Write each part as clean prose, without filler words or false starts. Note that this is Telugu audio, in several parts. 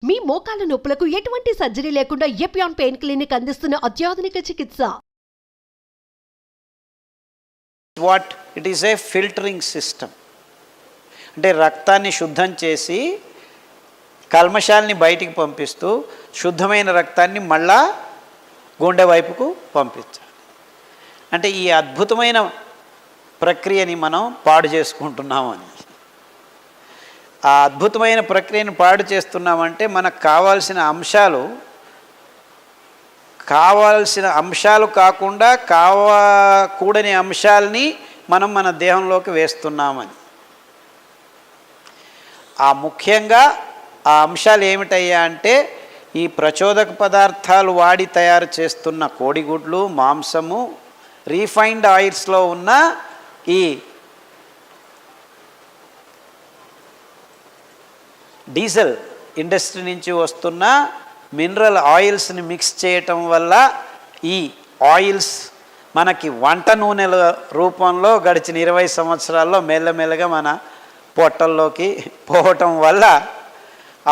మీ మోకాల నొప్పులకు ఎటువంటి సర్జరీ లేకుండా ఎపియాన్ పెయిన్ క్లినిక్ అందిస్తున్న అత్యాధునిక చికిత్స. What it is a filtering system. అంటే రక్తాన్ని శుద్ధం చేసి కల్మషాలని బయటికి పంపిస్తూ శుద్ధమైన రక్తాన్ని మళ్ళా గుండె వైపుకు పంపించాలి. అంటే ఈ అద్భుతమైన ప్రక్రియని మనం పాడు చేసుకుంటున్నామని. ఆ అద్భుతమైన ప్రక్రియను పాడు చేస్తున్నామంటే మనకు కావాల్సిన అంశాలు కాకుండా కూడని అంశాలని మనం మన దేహంలోకి వేస్తున్నామని. ముఖ్యంగా ఆ అంశాలు ఏమిటయ్యా అంటే ఈ ప్రచోదక పదార్థాలు వాడి తయారు చేస్తున్న కోడిగుడ్లు, మాంసము, రీఫైన్డ్ ఆయిల్స్లో ఉన్న ఈ డీజిల్ ఇండస్ట్రీ నుంచి వస్తున్న మినరల్ ఆయిల్స్ని మిక్స్ చేయటం వల్ల ఈ ఆయిల్స్ మనకి వంట నూనెల రూపంలో గడిచిన 20 సంవత్సరాల్లో మెల్లమెల్లగా మన పొట్టల్లోకి పోవటం వల్ల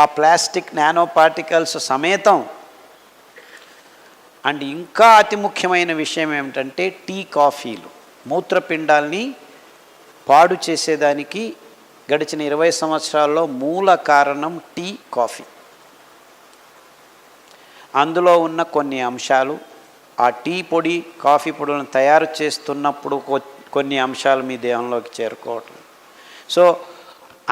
ఆ ప్లాస్టిక్ నానో పార్టికల్స్ సమేతం. అండ్ ఇంకా అతి ముఖ్యమైన విషయం ఏమిటంటే టీ, కాఫీలు మూత్రపిండాల్ని పాడు చేసేదానికి గడిచిన 20 సంవత్సరాల్లో మూల కారణం టీ, కాఫీ. అందులో ఉన్న కొన్ని అంశాలు ఆ టీ పొడి, కాఫీ పొడులను తయారు చేస్తున్నప్పుడు కొన్ని అంశాలు మీ దేహంలోకి చేరుకోవటం. So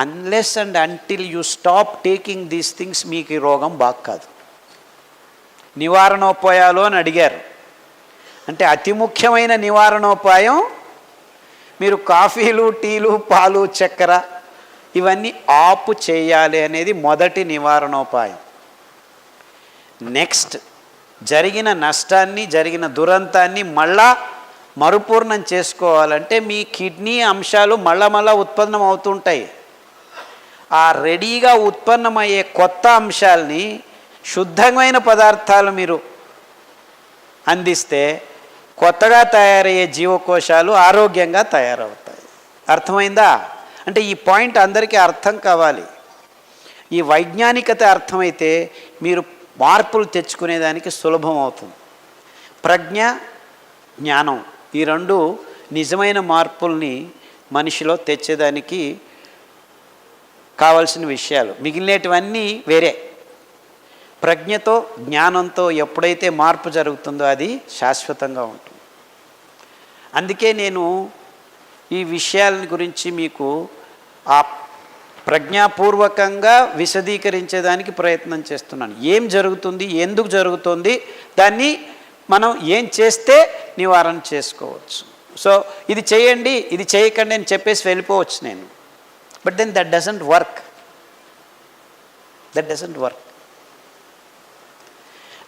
unless and until you stop taking these things మీకు ఈ రోగం బాగా కాదు. నివారణోపాయాలు అని అడిగారు. అంటే అతి ముఖ్యమైన నివారణోపాయం మీరు కాఫీలు, టీలు, పాలు, చక్కెర ఇవన్నీ ఆపు చేయాలి అనేది మొదటి నివారణోపాయం. నెక్స్ట్, జరిగిన నష్టాన్ని, జరిగిన దురంతాన్ని మళ్ళా మరుపూర్ణం చేసుకోవాలంటే మీ కిడ్నీ అంశాలు మళ్ళా ఉత్పన్నం అవుతుంటాయి. ఆ రెడీగా ఉత్పన్నమయ్యే కొత్త అంశాలని శుద్ధమైన పదార్థాలు మీరు అందిస్తే కొత్తగా తయారయ్యే జీవకోశాలు ఆరోగ్యంగా తయారవుతాయి. అర్థమైందా? అంటే ఈ పాయింట్ అందరికీ అర్థం కావాలి. ఈ వైజ్ఞానికత అర్థమైతే మీరు మార్పులు తెచ్చుకునేదానికి సులభం అవుతుంది. ప్రజ్ఞ, జ్ఞానం ఈ రెండు నిజమైన మార్పుల్ని మనిషిలో తెచ్చేదానికి కావాల్సిన విషయాలు. మిగిలినటువన్నీ వేరే. ప్రజ్ఞతో, జ్ఞానంతో ఎప్పుడైతే మార్పు జరుగుతుందో అది శాశ్వతంగా ఉంటుంది. అందుకే నేను ఈ విషయాల గురించి మీకు ఆ ప్రజ్ఞాపూర్వకంగా విశదీకరించేదానికి ప్రయత్నం చేస్తున్నాను. ఏం జరుగుతుంది, ఎందుకు జరుగుతుంది, దాన్ని మనం ఏం చేస్తే నివారణ చేసుకోవచ్చు. సో ఇది చేయండి, ఇది చేయకండి అని చెప్పేసి వెళ్ళిపోవచ్చు నేను. But then that doesn't work.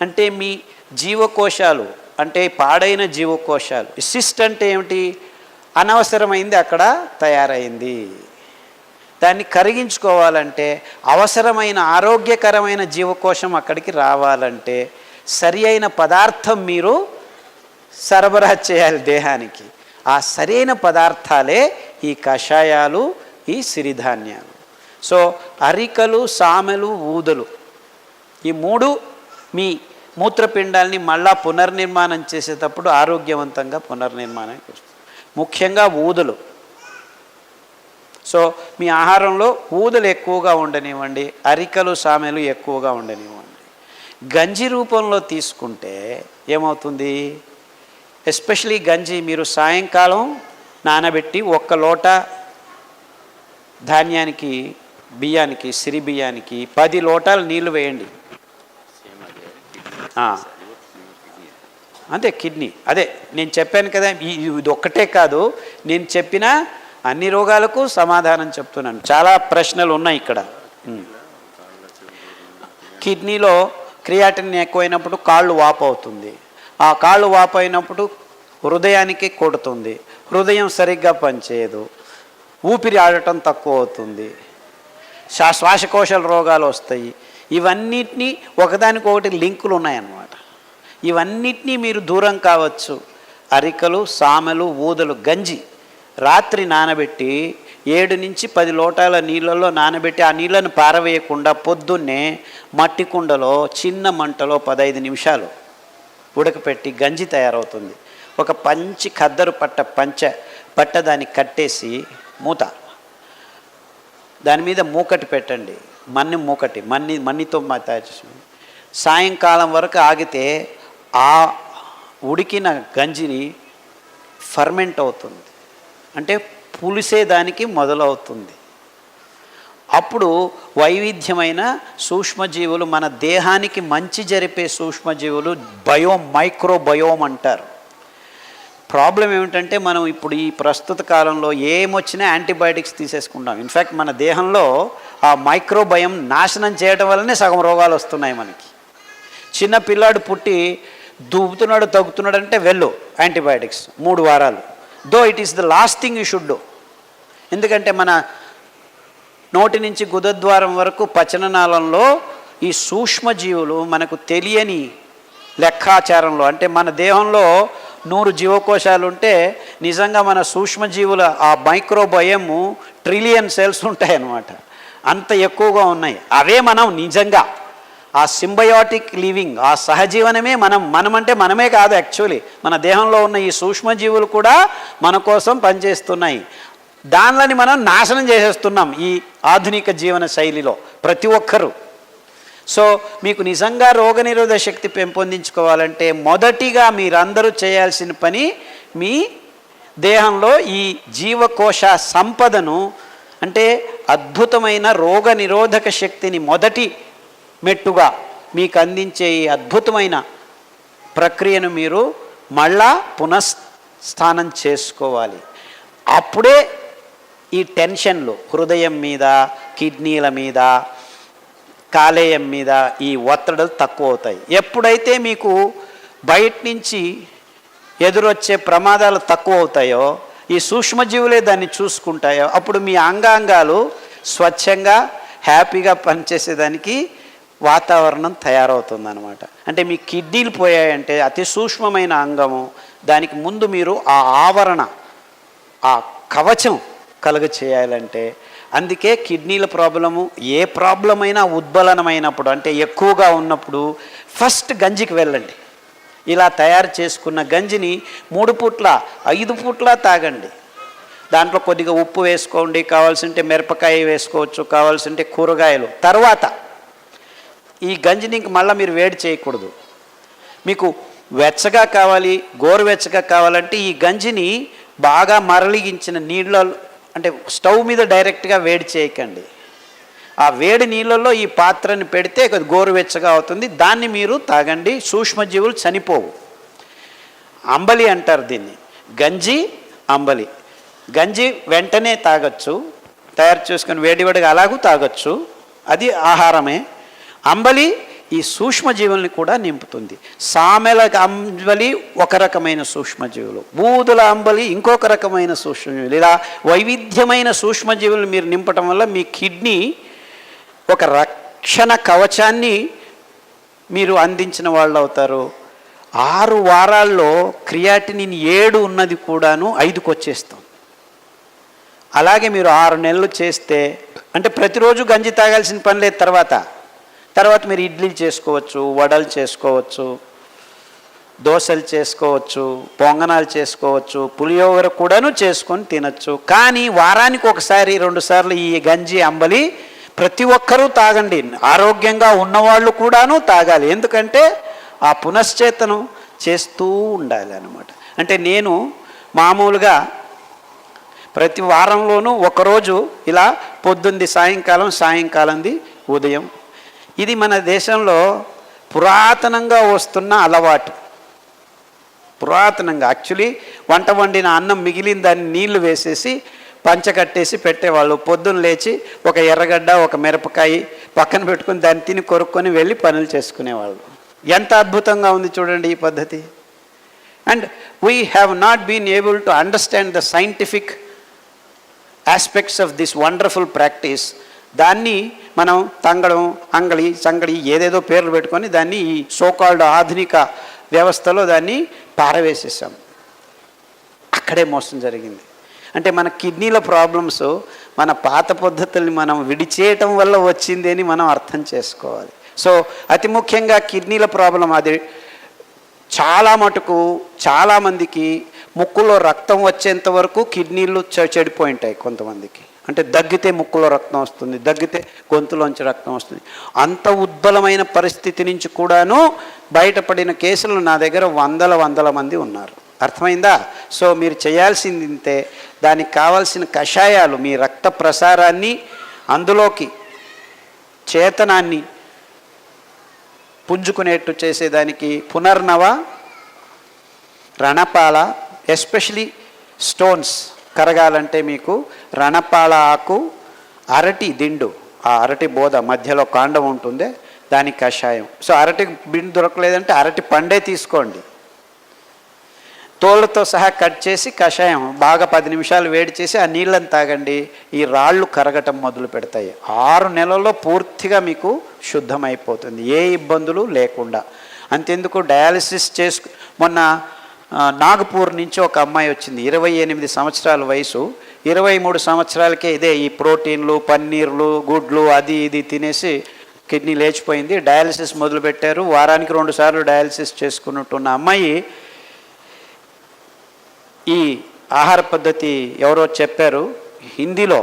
అంటే మీ జీవకోశాలు, అంటే పాడైన జీవకోశాలు, సిస్ట్ అంటే ఏమిటి? అనవసరమైంది అక్కడ తయారైంది. దాన్ని కరిగించుకోవాలంటే, అవసరమైన ఆరోగ్యకరమైన జీవకోశం అక్కడికి రావాలంటే సరి అయిన పదార్థం మీరు సరఫరా చేయాలి దేహానికి. ఆ సరైన పదార్థాలే ఈ కషాయాలు, ఈ సిరిధాన్యాలు. సో అరికలు, సామెలు, ఊదలు ఈ మూడు మీ మూత్రపిండాల్ని మళ్ళా పునర్నిర్మాణం చేసేటప్పుడు ఆరోగ్యవంతంగా పునర్నిర్మాణానికి వస్తుంది. ముఖ్యంగా ఊదలు. సో మీ ఆహారంలో ఊదలు ఎక్కువగా ఉండనివ్వండి, అరికలు, సామెలు ఎక్కువగా ఉండనివ్వండి. గంజి రూపంలో తీసుకుంటే ఏమవుతుంది? ఎస్పెషలీ గంజి మీరు సాయంకాలం నానబెట్టి 1 లోట ధాన్యానికి, బియ్యానికి, సిరి బియ్యానికి 10 లోటాలు నీళ్లు వేయండి. అంతే. కిడ్నీ అదే నేను చెప్పాను కదా, ఇది ఒక్కటే కాదు, నేను చెప్పిన అన్ని రోగాలకు సమాధానం చెప్తున్నాను. చాలా ప్రశ్నలు ఉన్నాయి ఇక్కడ. కిడ్నీలో క్రియాటిన్ ఎక్కువైనప్పుడు కాళ్ళు వాపు అవుతుంది. ఆ కాళ్ళు వాపు అయినప్పుడు హృదయానికి కొడుతుంది. హృదయం సరిగ్గా పనిచేయదు. ఊపిరి ఆడటం తక్కువ అవుతుంది. శ్వాసకోశాల రోగాలు వస్తాయి. ఇవన్నిటినీ ఒకదానికొకటి లింకులు ఉన్నాయన్నమాట. ఇవన్నిటినీ మీరు దూరం కావచ్చు. అరికలు, సామెలు, ఊదలు, గంజి రాత్రి నానబెట్టి 7 నుంచి 10 లోటాల నీళ్ళల్లో నానబెట్టి ఆ నీళ్ళను పారవేయకుండా పొద్దున్నే మట్టి కుండలో చిన్న మంటలో 15 నిమిషాలు ఉడకపెట్టి గంజి తయారవుతుంది. ఒక పంచి ఖద్దరు పట్ట దానికి కట్టేసి మూత, దాని మీద మూకటి పెట్టండి, మన్నితో తయారు చేసి సాయంకాలం వరకు ఆగితే ఆ ఉడికిన గంజిని ఫర్మెంట్ అవుతుంది, అంటే పులిసేదానికి మొదలవుతుంది. అప్పుడు వైవిధ్యమైన సూక్ష్మజీవులు, మన దేహానికి మంచి జరిపే సూక్ష్మజీవులు మైక్రోబయోమ్ అంటారు. ప్రాబ్లం ఏమిటంటే మనం ఇప్పుడు ఈ ప్రస్తుత కాలంలో ఏమొచ్చినా యాంటీబయాటిక్స్ తీసేసుకుంటాం. ఇన్ఫ్యాక్ట్ మన దేహంలో ఆ మైక్రోబయోమ్ నాశనం చేయడం వల్లనే సగం రోగాలు వస్తున్నాయి మనకి. చిన్న పిల్లాడు పుట్టి దుబ్బుతున్నాడు తగ్గుతున్నాడు అంటే వెళ్ళు యాంటీబయాటిక్స్ 3 వారాలు. Though it is the last thing you should do. ఎందుకంటే మన నోటి నుంచి గుదద్వారం వరకు పచననాళంలో ఈ సూక్ష్మజీవులు మనకు తెలియని లెక్కాచారంలో, అంటే మన దేహంలో 100 జీవకోశాలు ఉంటే నిజంగా మన సూక్ష్మజీవుల ఆ మైక్రోబయము ట్రిలియన్ సెల్స్ ఉంటాయన్నమాట. అంత ఎక్కువగా ఉన్నాయి. అవే మనం నిజంగా ఆ సింబయోటిక్ లివింగ్, ఆ సహజీవనమే మనం అంటే మనమే కాదు, యాక్చువల్లీ మన దేహంలో ఉన్న ఈ సూక్ష్మజీవులు కూడా మన కోసం పనిచేస్తున్నాయి. దానిని మనం నాశనం చేసేస్తున్నాం ఈ ఆధునిక జీవన శైలిలో ప్రతి ఒక్కరూ. సో మీకు నిజంగా రోగనిరోధక శక్తి పెంపొందించుకోవాలంటే మొదటిగా మీరందరూ చేయాల్సిన పని, మీ దేహంలో ఈ జీవకోశ సంపదను, అంటే అద్భుతమైన రోగనిరోధక శక్తిని మొదటి మెట్టుగా మీకు అందించే ఈ అద్భుతమైన ప్రక్రియను మీరు మళ్ళా పునఃస్థానం చేసుకోవాలి. అప్పుడే ఈ టెన్షన్లు హృదయం మీద, కిడ్నీల మీద, కాలేయం మీద ఈ ఒత్తిడులు తక్కువ అవుతాయి. ఎప్పుడైతే మీకు బయట నుంచి ఎదురొచ్చే ప్రమాదాలు తక్కువ అవుతాయో, ఈ సూక్ష్మజీవులే దాన్ని చూసుకుంటాయో, అప్పుడు మీ అంగాంగాలు స్వచ్ఛంగా హ్యాపీగా పనిచేసేదానికి వాతావరణం తయారవుతుందన్నమాట. అంటే మీ కిడ్నీలు పోయాయంటే అతి సూక్ష్మమైన అంగము, దానికి ముందు మీరు ఆ ఆవరణ, ఆ కవచం కలుగ చేయాలంటే, అందుకే కిడ్నీల ప్రాబ్లము ఏ ప్రాబ్లం అయినా ఉద్బలనమైనప్పుడు, అంటే ఎక్కువగా ఉన్నప్పుడు ఫస్ట్ గంజికి వెళ్ళండి. ఇలా తయారు చేసుకున్న గంజిని 3 పూట్ల 5 పూట్ల తాగండి. దాంట్లో కొద్దిగా ఉప్పు వేసుకోండి, కావాల్సింటే మిరపకాయ వేసుకోవచ్చు, కావాల్సింటే కూరగాయలు. తర్వాత ఈ గంజిని ఇంక మళ్ళీ మీరు వేడి చేయకూడదు. మీకు వెచ్చగా కావాలి, గోరువెచ్చగా కావాలంటే ఈ గంజిని బాగా మరలిగించిన నీళ్ళలో, అంటే స్టవ్ మీద డైరెక్ట్గా వేడి చేయకండి. ఆ వేడి నీళ్ళల్లో ఈ పాత్రని పెడితే గోరువెచ్చగా అవుతుంది, దాన్ని మీరు తాగండి. సూక్ష్మజీవులు చనిపోవు. అంబలి అంటారు దీన్ని, గంజి అంబలి. గంజి వెంటనే తాగొచ్చు, తయారు చేసుకొని వేడివేడిగా అలాగూ తాగొచ్చు, అది ఆహారమే. అంబలి ఈ సూక్ష్మజీవుల్ని కూడా నింపుతుంది. సామెల అంబలి ఒక రకమైన సూక్ష్మజీవులు, బూదుల అంబలి ఇంకొక రకమైన సూక్ష్మజీవులు. ఇలా వైవిధ్యమైన సూక్ష్మజీవులను మీరు నింపటం వల్ల మీ కిడ్నీ ఒక రక్షణ కవచాన్ని మీరు అందించిన వాళ్ళు అవుతారు. 6 వారాల్లో క్రియాటినిన్ 7 ఉన్నది కూడాను 5కి వచ్చేస్తాం. అలాగే మీరు 6 నెలలు చేస్తే, అంటే ప్రతిరోజు గంజి తాగాల్సిన పని లేదు. తర్వాత మీరు ఇడ్లీలు చేసుకోవచ్చు, వడలు చేసుకోవచ్చు, దోశలు చేసుకోవచ్చు, పొంగనాలు చేసుకోవచ్చు, పులియోగర కూడాను చేసుకొని తినచ్చు. కానీ వారానికి 1-2 సార్లు ఈ గంజి అంబలి ప్రతి ఒక్కరూ తాగండి. ఆరోగ్యంగా ఉన్నవాళ్ళు కూడాను తాగాలి. ఎందుకంటే ఆ పునశ్చేతనం చేస్తూ ఉండాలి అన్నమాట. అంటే నేను మామూలుగా ప్రతి వారంలోనూ ఒకరోజు ఇలా పొద్దుంది సాయంకాలంది ఉదయం. ఇది మన దేశంలో పురాతనంగా వస్తున్న అలవాటు. పురాతనంగా యాక్చువల్లీ వంట వండిన అన్నం మిగిలిన దాన్ని నీళ్లు వేసేసి పంచకట్టేసి పెట్టేవాళ్ళు. పొద్దున్న లేచి ఒక ఎర్రగడ్డ, ఒక మిరపకాయ పక్కన పెట్టుకుని దాన్ని తిని కొరుక్కొని వెళ్ళి పనులు చేసుకునేవాళ్ళు. ఎంత అద్భుతంగా ఉంది చూడండి ఈ పద్ధతి. And we have not been able to understand the scientific aspects of this wonderful practice. దాన్ని మనం తంగడం, అంగళి, సంగడి ఏదేదో పేర్లు పెట్టుకొని దాన్ని ఈ సోకాల్డ్ ఆధునిక వ్యవస్థలో దాన్ని పారవేసేసాం. అక్కడే మోసం జరిగింది. అంటే మన కిడ్నీల ప్రాబ్లమ్స్ మన పాత పద్ధతుల్ని మనం విడిచేయటం వల్ల వచ్చింది అని మనం అర్థం చేసుకోవాలి. సో అతి ముఖ్యంగా కిడ్నీల ప్రాబ్లం అది చాలా మటుకు చాలామందికి ముక్కులో రక్తం వచ్చేంత వరకు కిడ్నీలు చెడిపోయి ఉంటాయి కొంతమందికి. అంటే దగ్గితే ముక్కులో రక్తం వస్తుంది, దగ్గితే గొంతులోంచి రక్తం వస్తుంది. అంత ఉద్బలమైన పరిస్థితి నుంచి కూడాను బయటపడిన కేసులు నా దగ్గర వందల మంది ఉన్నారు. అర్థమైందా? సో మీరు చేయాల్సింది ఇంతే. దానికి కావాల్సిన కషాయాలు మీ రక్త ప్రసారాన్ని అందులోకి చేతనాన్ని పుంజుకునేట్టు చేసేదానికి పునర్నవ, రణపాల, ఎస్పెషలీ స్టోన్స్ కరగాలంటే మీకు రణపాల ఆకు, అరటి దిండు, ఆ అరటి బోధ మధ్యలో కాండం ఉంటుంది, దానికి కషాయం. సో అరటి బిండు దొరకలేదంటే అరటి పండే తీసుకోండి, తోళ్ళతో సహా కట్ చేసి కషాయం బాగా 10 నిమిషాలు వేడి చేసి ఆ నీళ్ళని తాగండి. ఈ రాళ్ళు కరగటం మొదలు పెడతాయి. 6 నెలల్లో పూర్తిగా మీకు శుద్ధమైపోతుంది, ఏ ఇబ్బందులు లేకుండా. అంతెందుకు డయాలసిస్ మొన్న నాగపూర్ నుంచి ఒక అమ్మాయి వచ్చింది, 28 సంవత్సరాల వయసు. 23 సంవత్సరాలకే ఇదే ఈ ప్రోటీన్లు, పన్నీర్లు, గుడ్లు అది ఇది తినేసి కిడ్నీ లేచిపోయింది. డయాలసిస్ మొదలుపెట్టారు. వారానికి 2 సార్లు డయాలసిస్ చేసుకున్నట్టున్న అమ్మాయి ఈ ఆహార పద్ధతి ఎవరో చెప్పారు హిందీలో,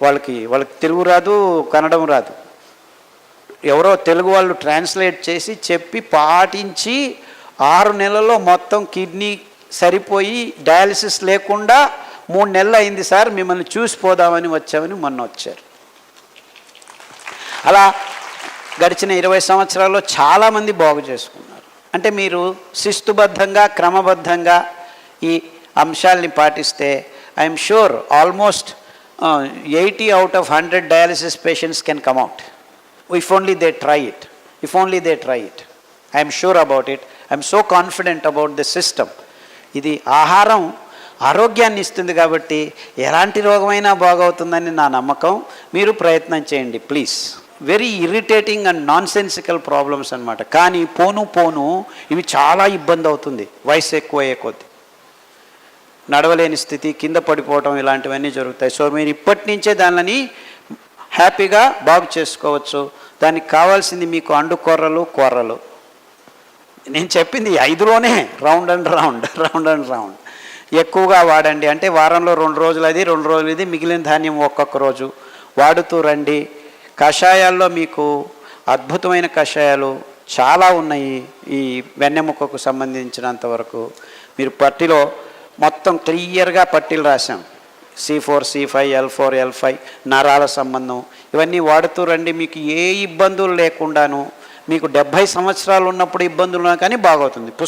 వాళ్ళకి తెలుగు రాదు, కన్నడం రాదు, ఎవరో తెలుగు వాళ్ళు ట్రాన్స్లేట్ చేసి చెప్పి పాటించి 6 నెలల్లో మొత్తం కిడ్నీ సరిపోయి డయాలసిస్ లేకుండా 3 నెలలు అయింది సార్, మిమ్మల్ని చూసిపోదామని వచ్చామని మొన్న వచ్చారు. అలా గడిచిన 20 సంవత్సరాల్లో చాలామంది బాగు చేసుకున్నారు. అంటే మీరు శిస్తుబద్ధంగా క్రమబద్ధంగా ఈ అంశాలని పాటిస్తే I'm sure almost 80 out of 100 dialysis patients can come out if only they try it. I'm sure about it. I'm so confident about the system. ఇది ఆహారం ఆరోగ్యాన్ని ఇస్తుంది కాబట్టి ఎలాంటి రోగమైనా బాగవుతుందని నా నమ్మకం. మీరు ప్రయత్నం చేయండి please. Very irritating and nonsensical problems అనమాట. కానీ పోను ఇవి చాలా ఇబ్బంది అవుతుంది వయసు ఎక్కువయ్యే కొద్దీ. నడవలేని స్థితి, కింద పడిపోవడం, ఇలాంటివన్నీ జరుగుతాయి. సో మీరు ఇప్పటి నుంచే దానిని హ్యాపీగా బాగు చేసుకోవచ్చు. దానికి కావాల్సింది మీకు కూరలు. నేను చెప్పింది 5లోనే రౌండ్ అండ్ రౌండ్ ఎక్కువగా వాడండి. అంటే వారంలో 2 రోజులు అది, 2 రోజులు ఇది, మిగిలిన ధాన్యం ఒక్కొక్క రోజు వాడుతూ రండి. కషాయాల్లో మీకు అద్భుతమైన కషాయాలు చాలా ఉన్నాయి. ఈ వెన్నెముకకు సంబంధించినంత వరకు మీరు పట్టిలో మొత్తం క్లియర్గా పట్టీలు రాశాం. C4, C5, L4, L5 నరాల సంబంధం ఇవన్నీ వాడుతూ రండి. మీకు ఏ ఇబ్బందులు లేకుండాను, మీకు 70 సంవత్సరాలు ఉన్నప్పుడు ఇబ్బందులు ఉన్నా కానీ బాగవుతుంది.